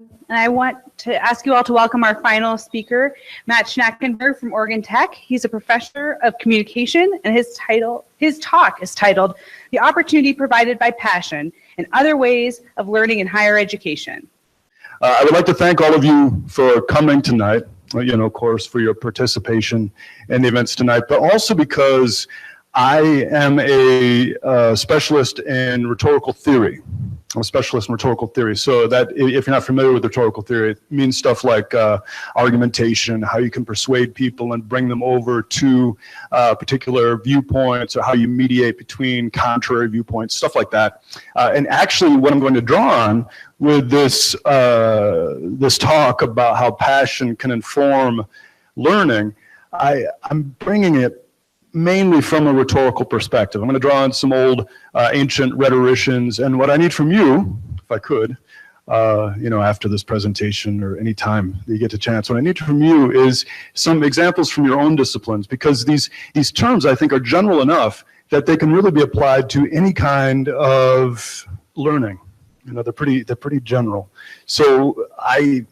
And I want to ask you all to welcome our final speaker, Matt Schnackenberg from Oregon Tech. He's a professor of communication, and his talk is titled, "The Opportunity Provided by Passion and Other Ways of Learning in Higher Education." I would like to thank all of you for coming tonight, of course, for your participation in the events tonight, but also because I am a specialist in rhetorical theory. I'm a specialist in rhetorical theory. So that, if you're not familiar with rhetorical theory, it means stuff like argumentation, how you can persuade people and bring them over to particular viewpoints, or how you mediate between contrary viewpoints, stuff like that. And actually, what I'm going to draw on with this this talk about how passion can inform learning, I'm bringing it mainly from a rhetorical perspective. I'm going to draw on some old ancient rhetoricians, and what I need from you, if I could, after this presentation or any time that you get a chance, what I need from you is some examples from your own disciplines, because these terms, I think, are general enough that they can really be applied to any kind of learning. They're pretty general. So I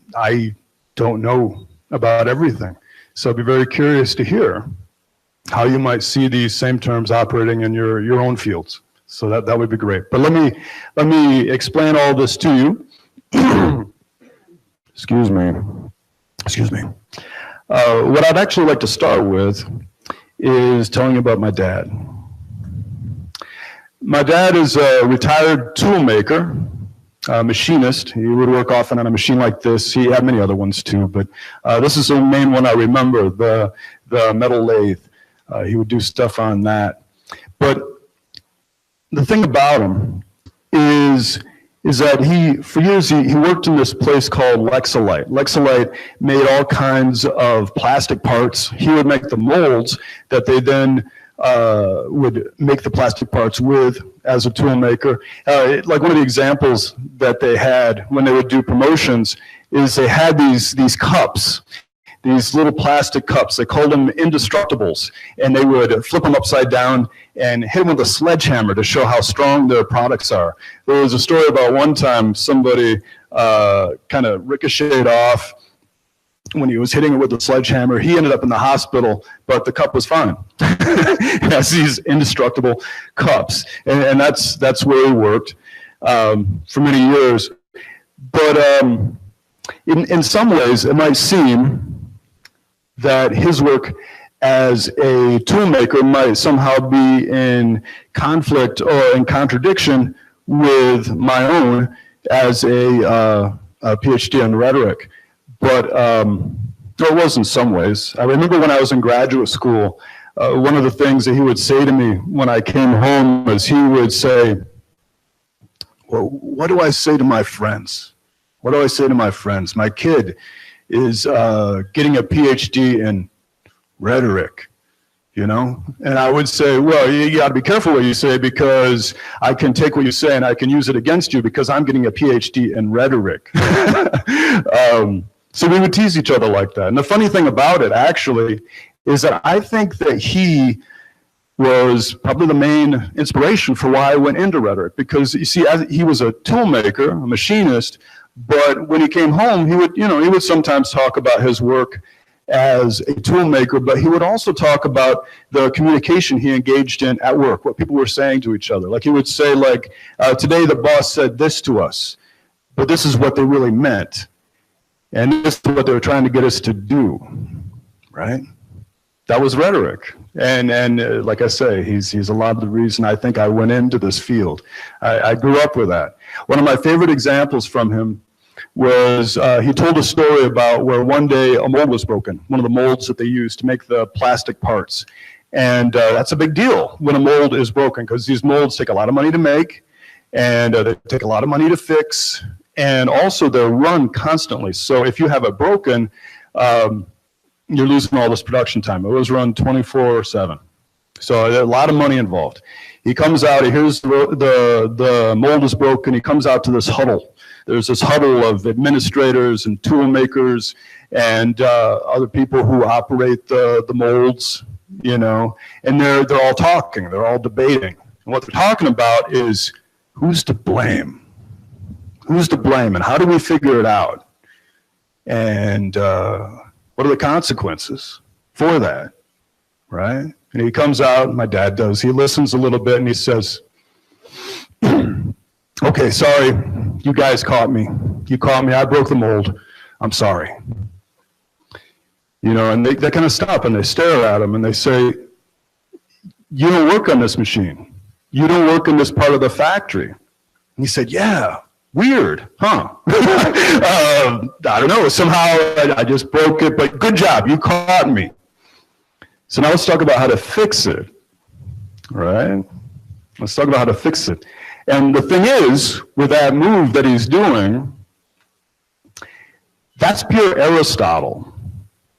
don't know about everything. So I'd be very curious to hear how you might see these same terms operating in your own fields. So that would be great. But let me explain all this to you. Excuse me. What I'd actually like to start with is telling you about my dad. My dad is a retired tool maker, a machinist. He would work often on a machine like this. He had many other ones too, but this is the main one I remember, the metal lathe. He would do stuff on that. But the thing about him is that for years he worked in this place called Lexolite. Lexolite made all kinds of plastic parts. He would make the molds that they then would make the plastic parts with as a tool maker. Like one of the examples that they had when they would do promotions is they had these cups. These little plastic cups, they called them indestructibles, and they would flip them upside down and hit them with a sledgehammer to show how strong their products are. There was a story about one time somebody kind of ricocheted off when he was hitting it with the sledgehammer. He ended up in the hospital, but the cup was fine. That's these indestructible cups, and that's where he worked for many years. But in some ways, it might seem that his work as a tool maker might somehow be in conflict or in contradiction with my own as a PhD in rhetoric. But it was in some ways. I remember when I was in graduate school, one of the things that he would say to me when I came home was he would say, "Well, what do I say to my friends? What do I say to my friends? My kid is getting a PhD in rhetoric, And I would say, well, you got to be careful what you say, because I can take what you say and I can use it against you because I'm getting a PhD in rhetoric. So we would tease each other like that. And the funny thing about it, actually, is that I think that he was probably the main inspiration for why I went into rhetoric, because you see, he was a tool maker, a machinist. But when he came home, he would sometimes talk about his work as a tool maker, but he would also talk about the communication he engaged in at work, what people were saying to each other. Like he would say, today the boss said this to us, but this is what they really meant. And this is what they were trying to get us to do, right? That was rhetoric. And like I say, he's a lot of the reason I think I went into this field. I grew up with that. One of my favorite examples from him was he told a story about where one day a mold was broken, one of the molds that they used to make the plastic parts. And that's a big deal when a mold is broken, because these molds take a lot of money to make, and they take a lot of money to fix, and also they're run constantly. So if you have it broken, you're losing all this production time. It was run 24/7. So a lot of money involved. He comes out, he hears the mold is broken, he comes out to this huddle. There's this huddle of administrators and tool makers and other people who operate the molds, and they're all talking, they're all debating. And what they're talking about is, who's to blame? Who's to blame, and how do we figure it out? And what are the consequences for that, right? And he comes out, my dad does, he listens a little bit and he says, okay, sorry, you guys caught me. You caught me, I broke the mold. I'm sorry. You know, and they kind of stop and they stare at him and they say, you don't work on this machine. You don't work in this part of the factory. And he said, yeah, weird, huh? I don't know, somehow I just broke it, but good job, you caught me. So now let's talk about how to fix it, right? Let's talk about how to fix it. And the thing is, with that move that he's doing, that's pure Aristotle.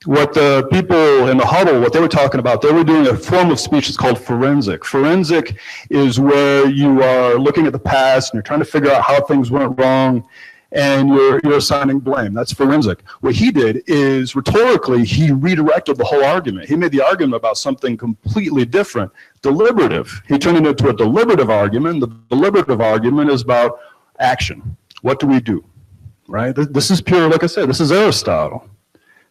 What the people in the huddle, what they were talking about, they were doing a form of speech that's called forensic. Forensic is where you are looking at the past and you're trying to figure out how things went wrong and you're assigning blame. That's forensic. What he did is rhetorically, he redirected the whole argument. He made the argument about something completely different, deliberative. He turned it into a deliberative argument. The deliberative argument is about action. What do we do, right? This is pure, like I said, this is Aristotle.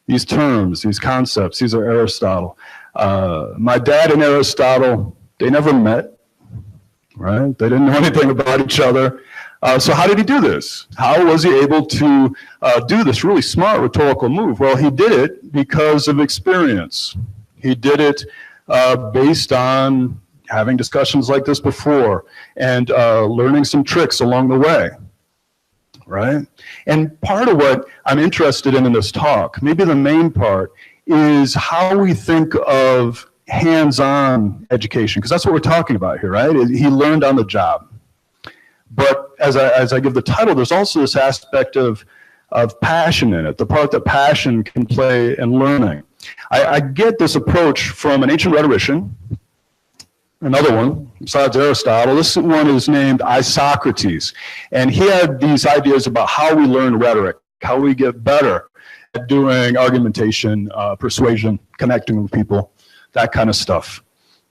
These terms, these concepts, these are Aristotle. My dad and Aristotle, they never met, right? They didn't know anything about each other. So how did he do this? How was he able to do this really smart rhetorical move? Well, he did it because of experience. He did it based on having discussions like this before and learning some tricks along the way. Right? And part of what I'm interested in this talk, maybe the main part, is how we think of hands-on education, because that's what we're talking about here, right? He learned on the job. But as I give the title, there's also this aspect of passion in it, the part that passion can play in learning. I get this approach from an ancient rhetorician, another one, besides Aristotle. This one is named Isocrates. And he had these ideas about how we learn rhetoric, how we get better at doing argumentation, persuasion, connecting with people, that kind of stuff,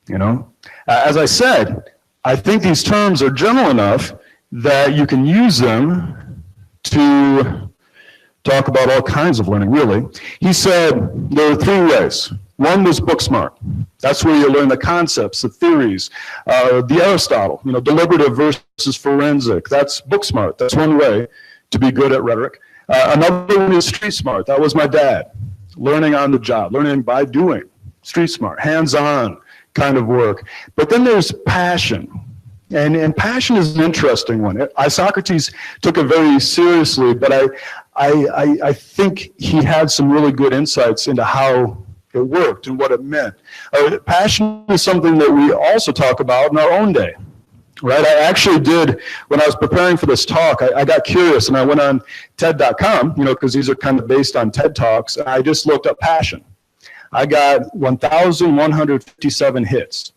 you know. As I said, I think these terms are general enough that you can use them to talk about all kinds of learning, really. He said there are three ways. One was book smart. That's where you learn the concepts, the theories, the Aristotle, you know, deliberative versus forensic. That's book smart. That's one way to be good at rhetoric. Another one is street smart. That was my dad, learning on the job, learning by doing, street smart, hands-on kind of work. But then there's passion. And passion is an interesting one. Isocrates took it very seriously, but I think he had some really good insights into how it worked and what it meant. Passion is something that we also talk about in our own day, right? I actually did, when I was preparing for this talk, I got curious and I went on TED.com, you know, because these are kind of based on TED Talks, and I just looked up passion. I got 1,157 hits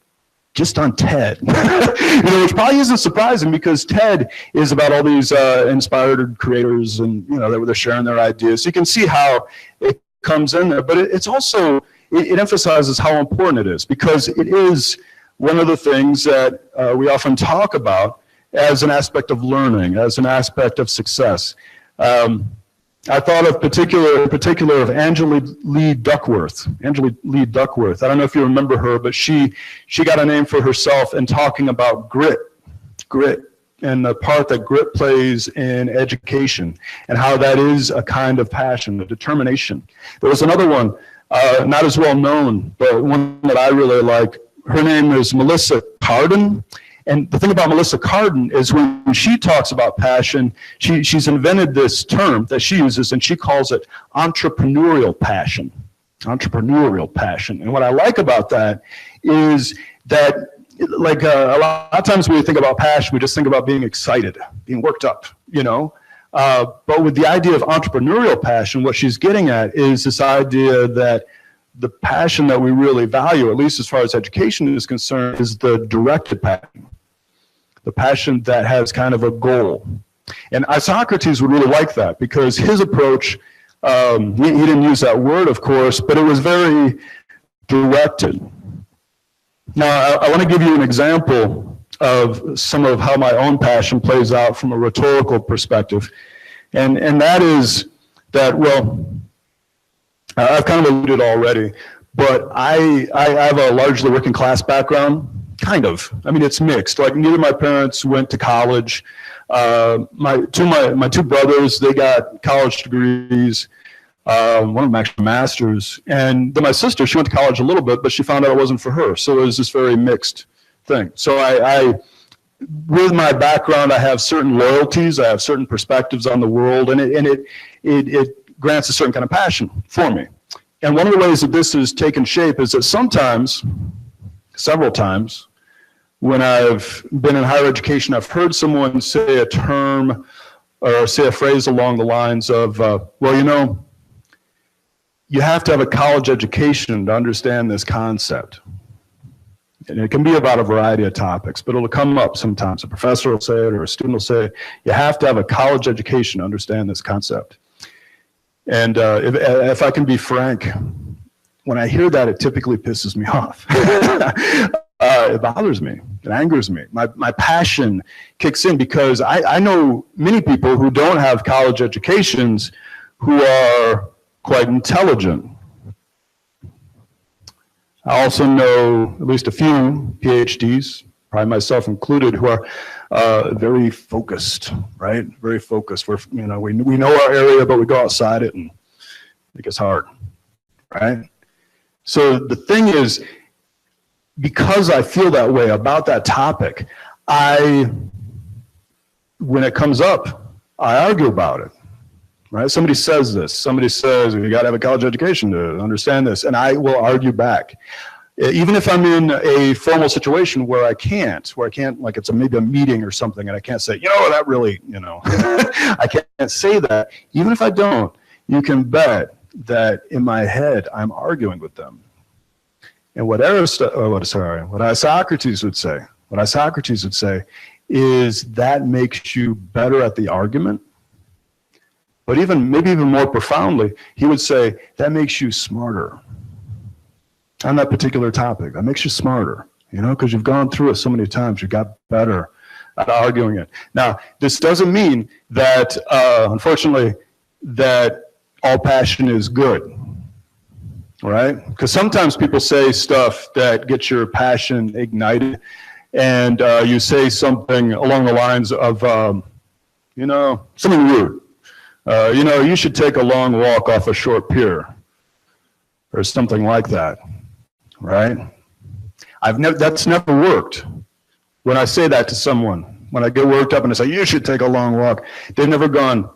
just on TED, you know, which probably isn't surprising because TED is about all these inspired creators and, you know, they're sharing their ideas. So you can see how it comes in there, but it's also, it emphasizes how important it is because it is one of the things that we often talk about as an aspect of learning, as an aspect of success. I thought of in particular of Angela Lee Duckworth. Angela Lee Duckworth. I don't know if you remember her, but she got a name for herself in talking about grit, and the part that grit plays in education, and how that is a kind of passion, a determination. There was another one, not as well known, but one that I really like. Her name is Melissa Cardin. And the thing about Melissa Cardin is when she talks about passion, she's invented this term that she uses, and she calls it entrepreneurial passion. Entrepreneurial passion. And what I like about that is that, like a lot of times when we think about passion, we just think about being excited, being worked up, you know. But with the idea of entrepreneurial passion, what she's getting at is this idea that the passion that we really value, at least as far as education is concerned, is the directed passion. The passion that has kind of a goal. And Isocrates would really like that because his approach, he didn't use that word, of course, but it was very directed. Now, I want to give you an example of some of how my own passion plays out from a rhetorical perspective. And that is that, well, I've kind of alluded already, but I have a largely working class background, kind of. I mean, it's mixed. Like, neither of my parents went to college. My two brothers, they got college degrees. One of them actually masters. And then my sister, she went to college a little bit, but she found out it wasn't for her. So it was this very mixed thing. So I with my background, I have certain loyalties, I have certain perspectives on the world, and it grants a certain kind of passion for me. And one of the ways that this has taken shape is that sometimes, several times, when I've been in higher education, I've heard someone say a term or say a phrase along the lines of, well, you know, you have to have a college education to understand this concept. And it can be about a variety of topics, but it'll come up sometimes. A professor will say it, or a student will say, you have to have a college education to understand this concept. And if I can be frank, when I hear that, it typically pisses me off. It bothers me. It angers me. My passion kicks in because I know many people who don't have college educations who are quite intelligent. I also know at least a few PhDs, probably myself included, who are very focused, right? Very focused. We know our area, but we go outside it and it gets hard, right? So the thing is, because I feel that way about that topic, when it comes up, I argue about it. Right? Somebody says this. Somebody says, you got to have a college education to understand this. And I will argue back. Even if I'm in a formal situation where I can't, like it's maybe a meeting or something, and I can't say, that really, I can't say that. Even if I don't, you can bet that in my head, I'm arguing with them. And what Socrates would say is that makes you better at the argument. But maybe even more profoundly, he would say, that makes you smarter on that particular topic. That makes you smarter, because you've gone through it so many times. You got better at arguing it. Now, this doesn't mean that, unfortunately, that all passion is good, right? Because sometimes people say stuff that gets your passion ignited, and you say something along the lines of, something rude. You should take a long walk off a short pier, or something like that, right? That's never worked. When I say that to someone, when I get worked up and I say, you should take a long walk, they've never gone,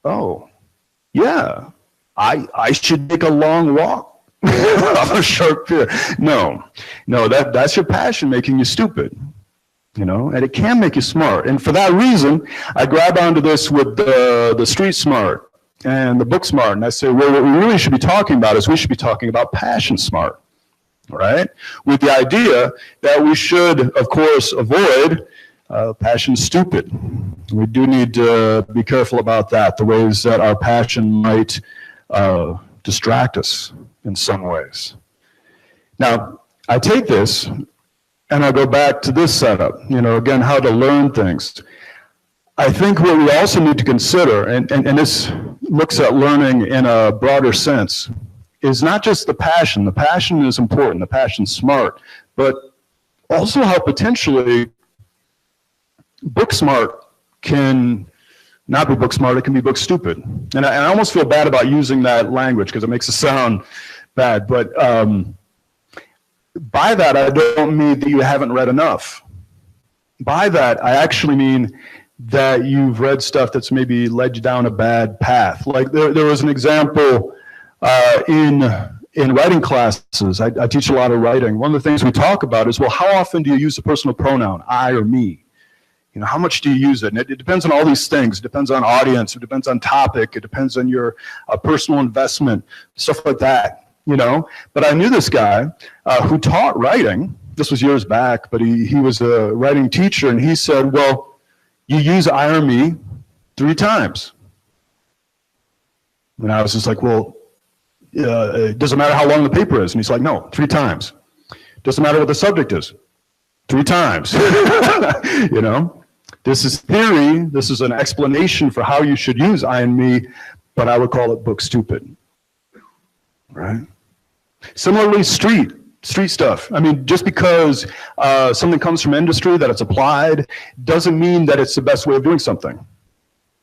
oh, yeah, I should take a long walk off a short pier. No, that's your passion making you stupid. And it can make you smart. And for that reason, I grab onto this with the street smart and the book smart. And I say, well, what we really should be talking about is we should be talking about passion smart, right? With the idea that we should, of course, avoid passion stupid. We do need to be careful about that, the ways that our passion might distract us in some ways. Now, I take this and I go back to this setup, again, how to learn things. I think what we also need to consider, and this looks at learning in a broader sense, is not just the passion. The passion is important, the passion's smart, but also how potentially book smart can not be book smart, it can be book stupid. And I almost feel bad about using that language because it makes it sound bad, but by that, I don't mean that you haven't read enough. By that, I actually mean that you've read stuff that's maybe led you down a bad path. Like there was an example in writing classes. I teach a lot of writing. One of the things we talk about is, well, how often do you use the personal pronoun, I or me? How much do you use it? And it depends on all these things. It depends on audience. It depends on topic. It depends on your personal investment, stuff like that. But I knew this guy who taught writing. This was years back, but he was a writing teacher, and he said, well, you use I or me 3 times. And I was just like, well, it doesn't matter how long the paper is. And he's like, no, 3 times. Doesn't matter what the subject is. 3 times. You know, this is theory. This is an explanation for how you should use I and me, but I would call it book stupid, right? Similarly, street stuff. I mean, just because something comes from industry that it's applied doesn't mean that it's the best way of doing something.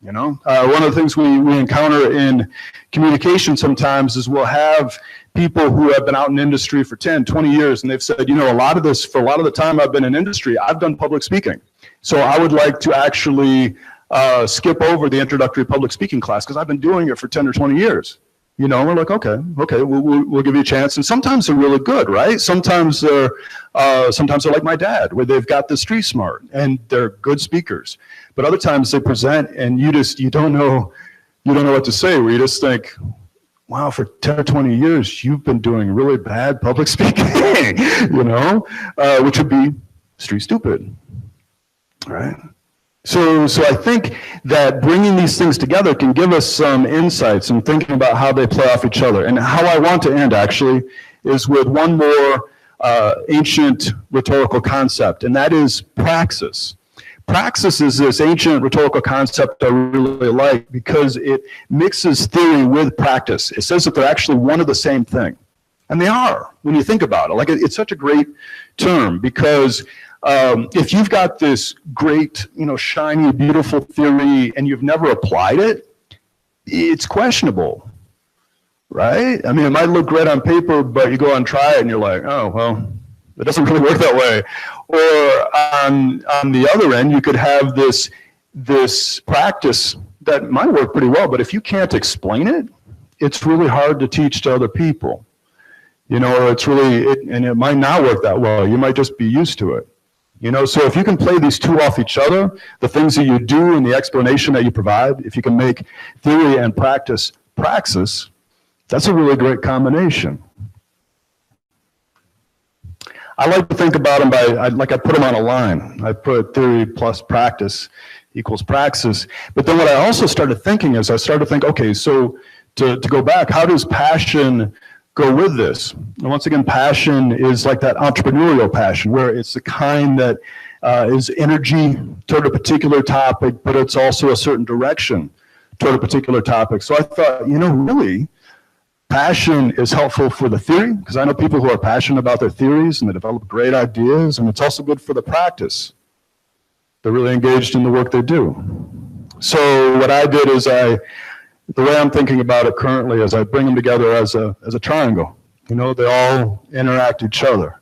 You know, one of the things we encounter in communication sometimes is we'll have people who have been out in industry for 10, 20 years, and they've said, you know, for a lot of the time I've been in industry, I've done public speaking. So I would like to actually skip over the introductory public speaking class because I've been doing it for 10 or 20 years. You know, we're like, okay, we'll give you a chance. And sometimes they're really good, right? Sometimes they're like my dad, where they've got the street smart and they're good speakers. But other times they present and you don't know what to say, where you just think, wow, for 10 or 20 years, you've been doing really bad public speaking, you know, which would be street stupid, right? So I think that bringing these things together can give us some insights and thinking about how they play off each other. And how I want to end, actually, is with one more ancient rhetorical concept, and that is praxis. Praxis is this ancient rhetorical concept I really like because it mixes theory with practice. It says that they're actually one of the same thing. And they are, when you think about it. Like, it's such a great term because if you've got this great, you know, shiny, beautiful theory and you've never applied it, it's questionable, right? I mean, it might look great on paper, but you go and try it and you're like, oh, well, it doesn't really work that way. Or on the other end, you could have this practice that might work pretty well, but if you can't explain it, it's really hard to teach to other people. You know, and it might not work that well. You might just be used to it. You know, so if you can play these two off each other, the things that you do and the explanation that you provide, if you can make theory and practice praxis, that's a really great combination. I like to think about them I put them on a line. I put theory plus practice equals praxis. But then what I also started thinking is okay, so to go back, how does passion go with this? And once again, passion is like that entrepreneurial passion, where it's the kind that is energy toward a particular topic, but it's also a certain direction toward a particular topic. So I thought, you know, really, passion is helpful for the theory, because I know people who are passionate about their theories and they develop great ideas, and it's also good for the practice. They're really engaged in the work they do. So what I did is the way I'm thinking about it currently is I bring them together as a triangle. You know, they all interact each other.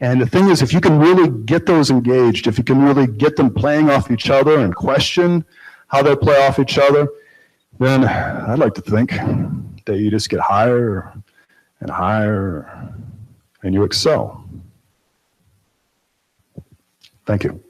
And the thing is, if you can really get those engaged, if you can really get them playing off each other and question how they play off each other, then I'd like to think that you just get higher and higher and you excel. Thank you.